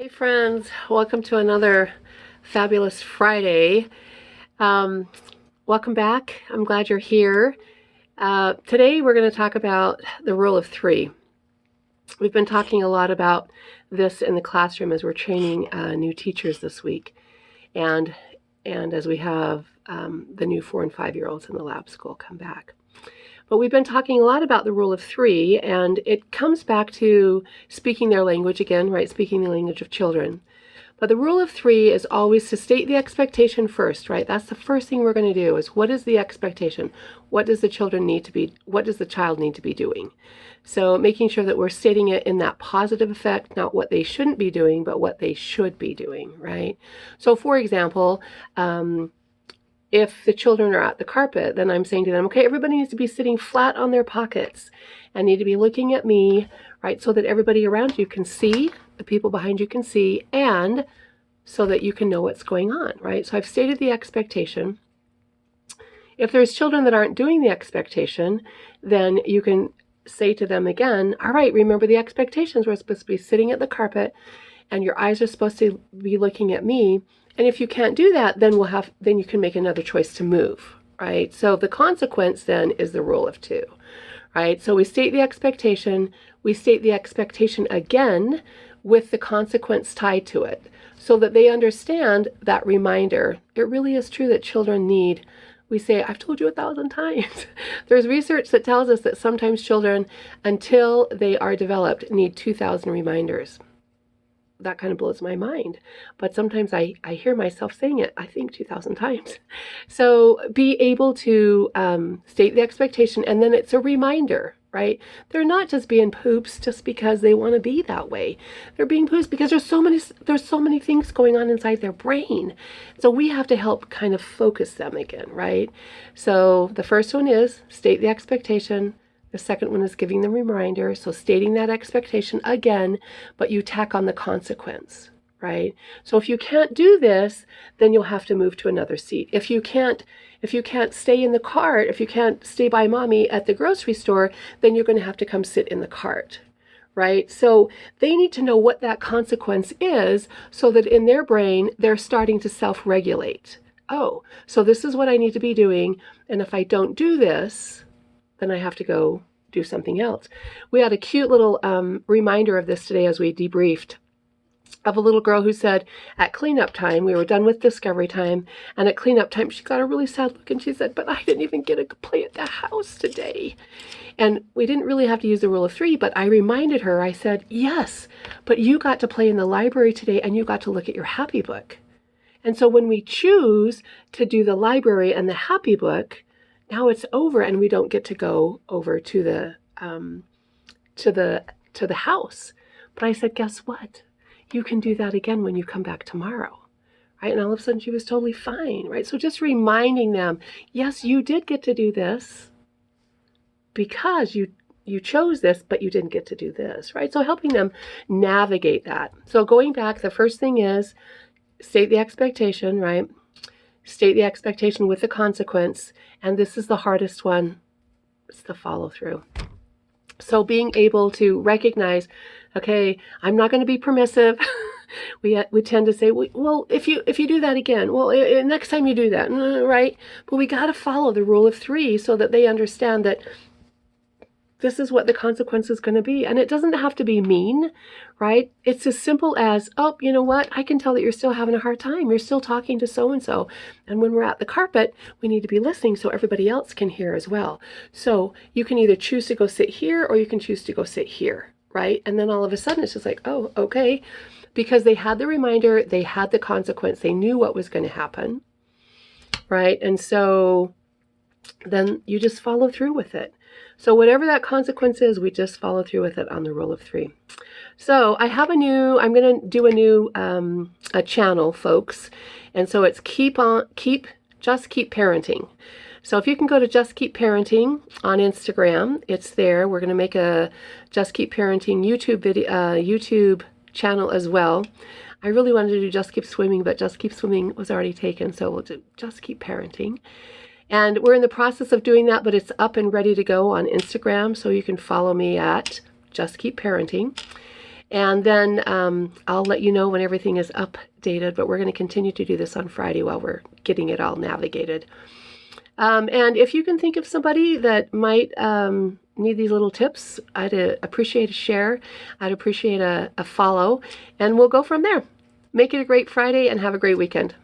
Hey friends, welcome to another fabulous Friday. Welcome back. I'm glad you're here. Today we're going to talk about the rule of three. We've been talking a lot about this in the classroom as we're training new teachers this week, and as we have the new 4 and 5-year-olds in the lab school come back. But we've been talking a lot about the rule of three, and it comes back to speaking their language again, right? Speaking the language of children. But the rule of three is always to state the expectation first, right? That's the first thing we're going to do is what is the expectation? What does the child need to be doing? So making sure that we're stating it in that positive effect, not what they shouldn't be doing, but what they should be doing, right? So for example, if the children are at the carpet, then I'm saying to them, okay, everybody needs to be sitting flat on their pockets and need to be looking at me, right, so that everybody around you can see, the people behind you can see, and so that you can know what's going on, right? So I've stated the expectation. If there's children that aren't doing the expectation, then you can say to them again, all right, remember the expectations. We're supposed to be sitting at the carpet and your eyes are supposed to be looking at me. And if you can't do that, then you can make another choice to move, right? So the consequence then is the rule of two, right? So we state the expectation again with the consequence tied to it so that they understand that reminder. It really is true that children need, we say, I've told you 1,000 times. There's research that tells us that sometimes children, until they are developed, need 2,000 reminders. That kind of blows my mind. But sometimes I hear myself saying it, I think 2,000 times. So be able to state the expectation, and then it's a reminder, right? They're not just being poops just because they want to be that way. They're being poops because there's so many things going on inside their brain. So we have to help kind of focus them again, right? So the first one is state the expectation. The second one is giving them a reminder, so stating that expectation again, but you tack on the consequence, right? So if you can't do this, then you'll have to move to another seat. If you can't stay in the cart, if you can't stay by mommy at the grocery store, then you're going to have to come sit in the cart, right? So they need to know what that consequence is so that in their brain, they're starting to self-regulate. Oh, so this is what I need to be doing, and if I don't do this, then I have to go do something else. We had a cute little reminder of this today as we debriefed, of a little girl who said at cleanup time, we were done with discovery time, and at cleanup time she got a really sad look and she said, but I didn't even get to play at the house today. And we didn't really have to use the rule of three, but I reminded her, I said, yes, but you got to play in the library today and you got to look at your happy book. And so when we choose to do the library and the happy book, now it's over and we don't get to go over to the house. But I said, guess what? You can do that again when you come back tomorrow, right? And all of a sudden she was totally fine, right? So just reminding them, yes, you did get to do this because you chose this, but you didn't get to do this, right? So helping them navigate that. So going back, the first thing is state the expectation, right? State the expectation with the consequence, and this is the hardest one, it's the follow through. So being able to recognize, okay, I'm not going to be permissive. we tend to say, well, if you do that again, well, next time you do that, right? But we got to follow the rule of three so that they understand that this is what the consequence is going to be. And it doesn't have to be mean, right? It's as simple as, oh, you know what? I can tell that you're still having a hard time. You're still talking to so-and-so. And when we're at the carpet, we need to be listening so everybody else can hear as well. So you can either choose to go sit here or you can choose to go sit here, right? And then all of a sudden it's just like, oh, okay. Because they had the reminder, they had the consequence, they knew what was going to happen, right? And so then you just follow through with it. So whatever that consequence is, we just follow through with it on the rule of three. So I'm going to do a new a channel, folks. And so it's Just Keep Parenting. So if you can go to Just Keep Parenting on Instagram, it's there. We're going to make a Just Keep Parenting YouTube channel as well. I really wanted to do Just Keep Swimming, but Just Keep Swimming was already taken. So we'll do Just Keep Parenting. And we're in the process of doing that, but it's up and ready to go on Instagram. So you can follow me at Just Keep Parenting. And then I'll let you know when everything is updated, but we're going to continue to do this on Friday while we're getting it all navigated. And if you can think of somebody that might need these little tips, I'd appreciate a share. I'd appreciate a follow, and we'll go from there. Make it a great Friday and have a great weekend.